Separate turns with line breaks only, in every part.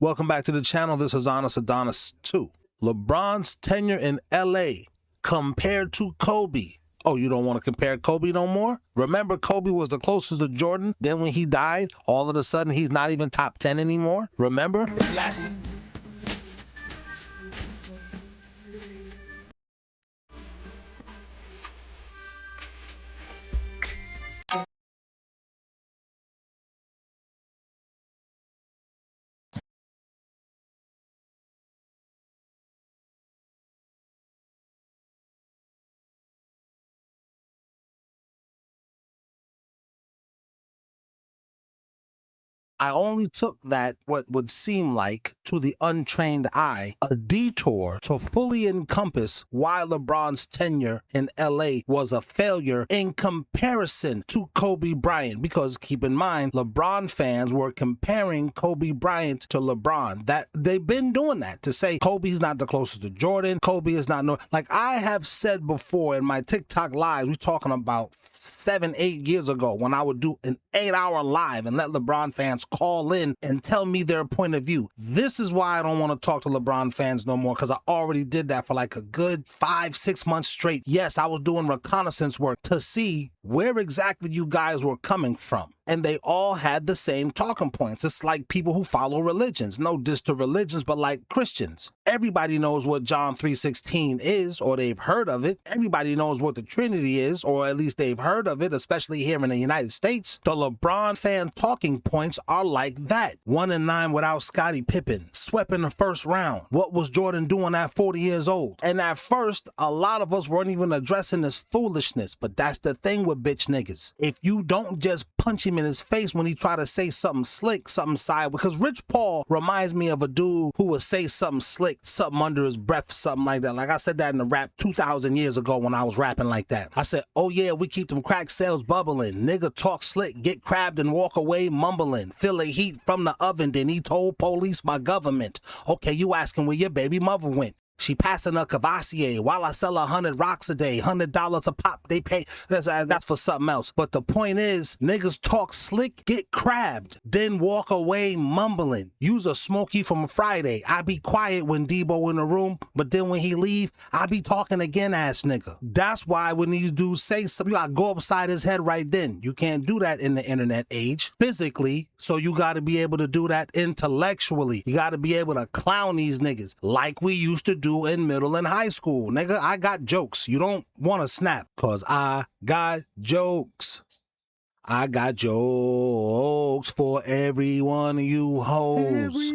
Welcome back to the channel. This is Honest Adonis 2. LeBron's tenure in LA compared to Kobe. Oh, you don't want to compare Kobe no more? Remember, Kobe was the closest to Jordan. Then when he died, all of a sudden he's not even top 10 anymore. Remember? I only took that, what would seem like, to the untrained eye, a detour to fully encompass why LeBron's tenure in LA was a failure in comparison to Kobe Bryant. Because keep in mind, LeBron fans were comparing Kobe Bryant to LeBron. That they've been doing that to say Kobe's not the closest to Jordan. Kobe is not like I have said before in my TikTok lives. We're talking about 7-8 years ago when I would do an 8-hour live and let LeBron fans call in and tell me their point of view. This is why I don't want to talk to LeBron fans no more, because I already did that for like a good 5-6 months straight. Yes, I was doing reconnaissance work to see where exactly you guys were coming from. And they all had the same talking points. It's like people who follow religions. No diss to religions, but like Christians. Everybody knows what John 3:16 is, or they've heard of it. Everybody knows what the Trinity is, or at least they've heard of it, especially here in the United States. The LeBron fan talking points are like that. 1-9 without Scottie Pippen. Swept in the first round. What was Jordan doing at 40 years old? And at first, a lot of us weren't even addressing this foolishness. But that's the thing with bitch niggas. If you don't just punch him in his face when he try to say something slick, something side, because Rich Paul reminds me of a dude who would say something slick, something under his breath, something like that. Like I said that in the rap 2,000 years ago when I was rapping like that. I said, oh yeah, we keep them crack sales bubbling. Nigga talk slick, get crabbed and walk away mumbling. Feel the heat from the oven, then he told police my government. Okay, you asking where your baby mother went. She passing a Cavassier while I sell 100 rocks a day, $100 a pop. They pay. That's for something else. But the point is, niggas talk slick, get crabbed, then walk away mumbling. Use a Smokey from a Friday. I be quiet when Debo in the room, but then when he leave, I be talking again, ass nigga. That's why when these dudes say something, you gotta go upside his head right then. You can't do that in the internet age physically, so you gotta be able to do that intellectually. You gotta be able to clown these niggas like we used to do in middle and high school. Nigga, I got jokes. You don't want to snap, cause I got jokes. I got jokes for every one of you hoes.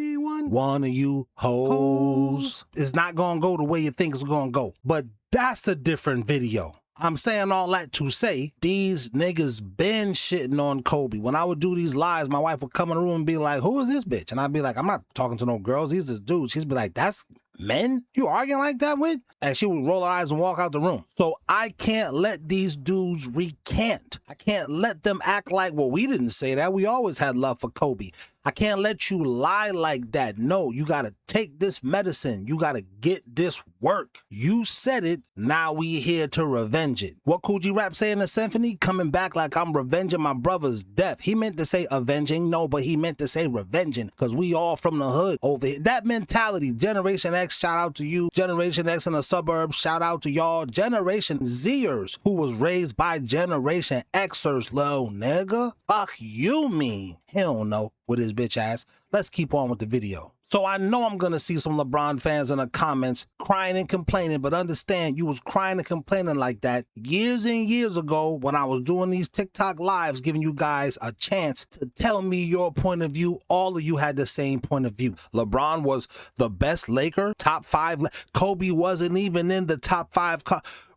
One of you hoes. It's not gonna go the way you think it's gonna go. But that's a different video. I'm saying all that to say, these niggas been shitting on Kobe. When I would do these lives, my wife would come in the room and be like, who is this bitch? And I'd be like, I'm not talking to no girls. These is dudes. She'd be like, that's men you arguing like that with? And she would roll her eyes and walk out the room. So I can't let these dudes recant. I can't let them act like, well, we didn't say that. We always had love for Kobe. I can't let you lie like that. No, you got to take this medicine. You got to get this work. You said it. Now we here to revenge it. What Kool G Rap say in the symphony? Coming back like I'm revenging my brother's death. He meant to say avenging. No, but he meant to say revenging, because we all from the hood over here. That mentality, Generation X, shout out to you. Generation X in the suburbs, shout out to y'all. Generation Zers, who was raised by Generation Xers, little nigga. Fuck you mean. He don't know with his bitch ass. Let's keep on with the video. So I know I'm going to see some LeBron fans in the comments crying and complaining, but understand you was crying and complaining like that years and years ago when I was doing these TikTok lives, giving you guys a chance to tell me your point of view. All of you had the same point of view. LeBron was the best Laker, top 5. Kobe wasn't even in the top 5.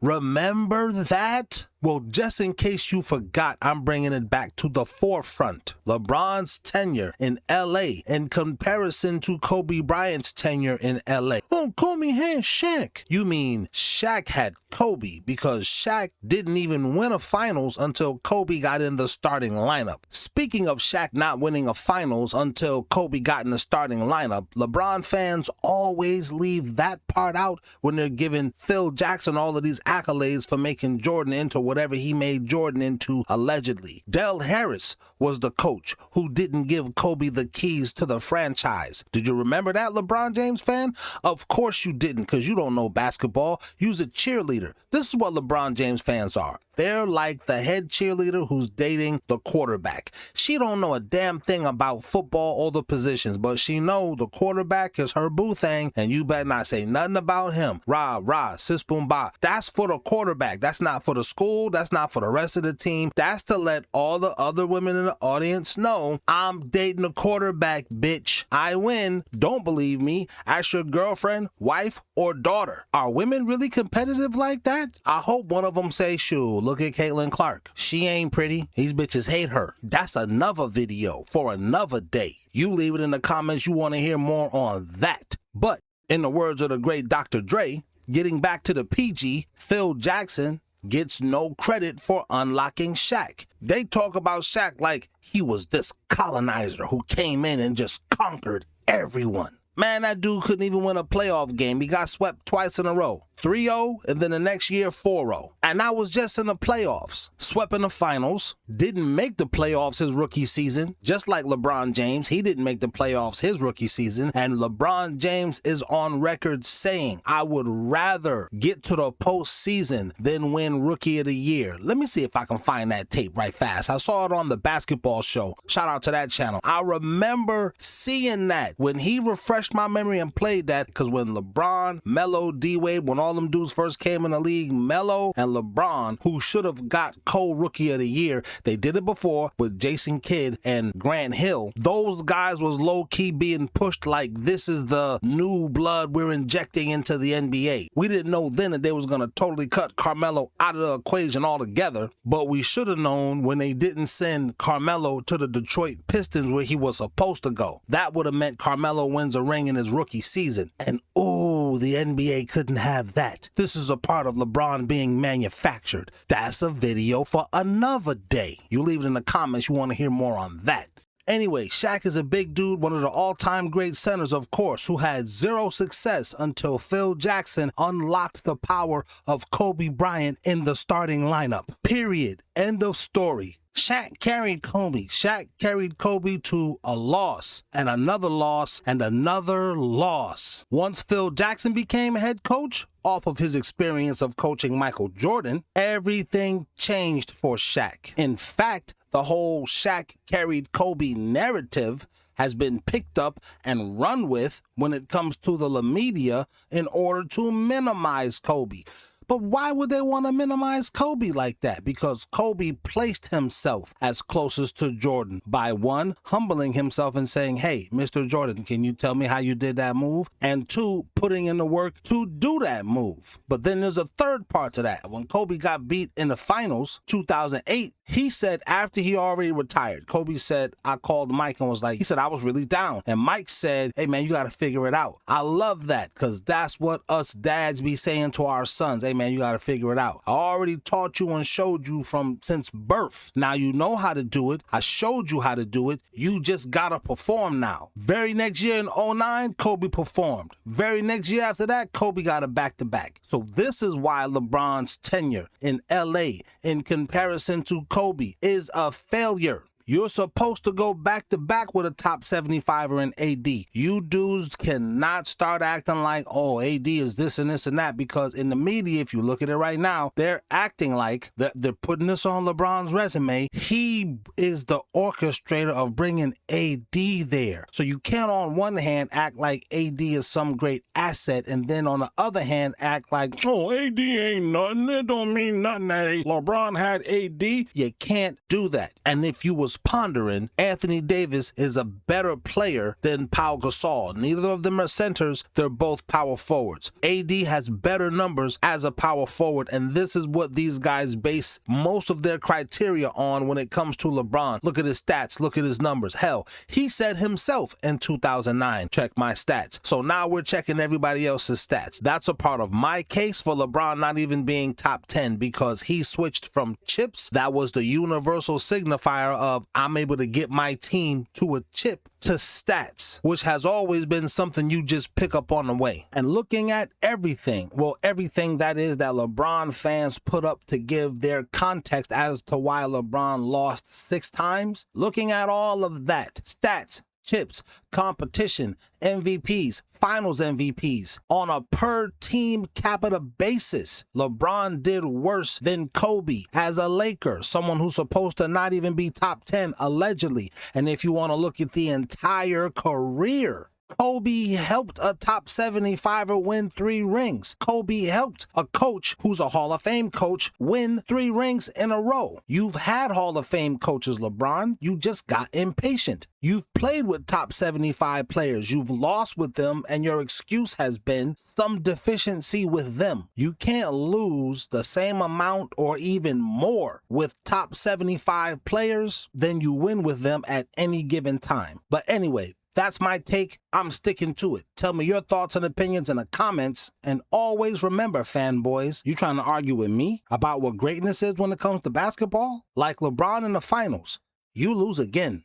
Remember that? Well, just in case you forgot, I'm bringing it back to the forefront. LeBron's tenure in LA in comparison to Kobe Bryant's tenure in LA. Oh, Kobe had Shaq. You mean Shaq had Kobe, because Shaq didn't even win a finals until Kobe got in the starting lineup. Speaking of Shaq not winning a finals until Kobe got in the starting lineup, LeBron fans always leave that part out when they're giving Phil Jackson all of these accolades for making Jordan into whatever he made Jordan into, allegedly. Del Harris was the coach who didn't give Kobe the keys to the franchise. Did you remember that, LeBron James fan? Of course you didn't, because you don't know basketball. You's a cheerleader. This is what LeBron James fans are. They're like the head cheerleader who's dating the quarterback. She don't know a damn thing about football or the positions, but she know the quarterback is her boo thing, and you better not say nothing about him. Rah, rah, sis boom ba. That's for the quarterback. That's not for the school. That's not for the rest of the team. That's to let all the other women in the audience know I'm dating the quarterback, bitch. I win. Don't believe me? Ask your girlfriend, wife, or daughter. Are women really competitive like that? I hope one of them say, shoo, look at Caitlin Clark. She ain't pretty. These bitches hate her. That's another video for another day. You leave it in the comments you want to hear more on that. But in the words of the great Dr. Dre, getting back to the PG, Phil Jackson gets no credit for unlocking Shaq. They talk about Shaq like he was this colonizer who came in and just conquered everyone. Man, that dude couldn't even win a playoff game. He got swept twice in a row. 3-0, and then the next year 4-0. And that was just in the playoffs. Swept in the finals. Didn't make the playoffs his rookie season. Just like LeBron James, he didn't make the playoffs his rookie season. And LeBron James is on record saying, I would rather get to the postseason than win Rookie of the Year. Let me see if I can find that tape right fast. I saw it on the basketball show. Shout out to that channel. I remember seeing that when he refreshed my memory and played that, because when LeBron, Melo, D-Wade, when all them dudes first came in the league, Melo and LeBron, who should have got co-rookie of the year, they did it before with Jason Kidd and Grant Hill. Those guys was low-key being pushed like this is the new blood we're injecting into the NBA. We didn't know then that they was going to totally cut Carmelo out of the equation altogether, but we should have known when they didn't send Carmelo to the Detroit Pistons where he was supposed to go. That would have meant Carmelo wins a ring in his rookie season. And oh, the NBA couldn't have that. This is a part of LeBron being manufactured. That's a video for another day. You leave it in the comments. You want to hear more on that. Anyway, Shaq is a big dude, one of the all-time great centers, of course, who had zero success until Phil Jackson unlocked the power of Kobe Bryant in the starting lineup. Period. End of story. Shaq carried Kobe. Shaq carried Kobe to a loss and another loss and another loss. Once Phil Jackson became head coach, off of his experience of coaching Michael Jordan, everything changed for Shaq. In fact, the whole Shaq carried Kobe narrative has been picked up and run with when it comes to the media in order to minimize Kobe. But why would they want to minimize Kobe like that? Because Kobe placed himself as closest to Jordan by one, humbling himself and saying, hey, Mr. Jordan, can you tell me how you did that move? And two, putting in the work to do that move. But then there's a third part to that. When Kobe got beat in the finals, 2008, he said after he already retired, Kobe said, I called Mike and was like, he said, I was really down. And Mike said, hey, man, you got to figure it out. I love that because that's what us dads be saying to our sons. Hey, man, you got to figure it out. I already taught you and showed you since birth. Now you know how to do it. I showed you how to do it. You just got to perform now. Very next year in 2009, Kobe performed. Very next year after that, Kobe got a back-to-back. So this is why LeBron's tenure in LA in comparison to Kobe is a failure. You're supposed to go back-to-back with a top 75er in AD. You dudes cannot start acting like, oh, AD is this and this and that, because in the media, if you look at it right now, they're acting like they're putting this on LeBron's resume. He is the orchestrator of bringing AD there. So you can't on one hand act like AD is some great asset and then on the other hand act like, oh, AD ain't nothing. It don't mean nothing that LeBron had AD. You can't do that. And if you was pondering, Anthony Davis is a better player than Pau Gasol. Neither of them are centers. They're both power forwards. AD has better numbers as a power forward, and this is what these guys base most of their criteria on when it comes to LeBron. Look at his stats. Look at his numbers. Hell, he said himself in 2009, check my stats. So now we're checking everybody else's stats. That's a part of my case for LeBron not even being top 10 because he switched from chips. That was the universal signifier of I'm able to get my team to a chip to stats, which has always been something you just pick up on the way. And looking at everything, well, everything that is that LeBron fans put up to give their context as to why LeBron lost 6 times, looking at all of that, stats, chips, competition, MVPs, finals MVPs, on a per team capita basis, LeBron did worse than Kobe as a Laker, someone who's supposed to not even be top 10 allegedly. And if you want to look at the entire career, Kobe helped a top 75er win 3 rings. Kobe helped a coach who's a Hall of Fame coach win 3 rings in a row. You've had Hall of Fame coaches, LeBron. You just got impatient. You've played with top 75 players. You've lost with them, and your excuse has been some deficiency with them. You can't lose the same amount or even more with top 75 players than you win with them at any given time. But anyway, that's my take. I'm sticking to it. Tell me your thoughts and opinions in the comments. And always remember, fanboys, you trying to argue with me about what greatness is when it comes to basketball? Like LeBron in the finals, you lose again.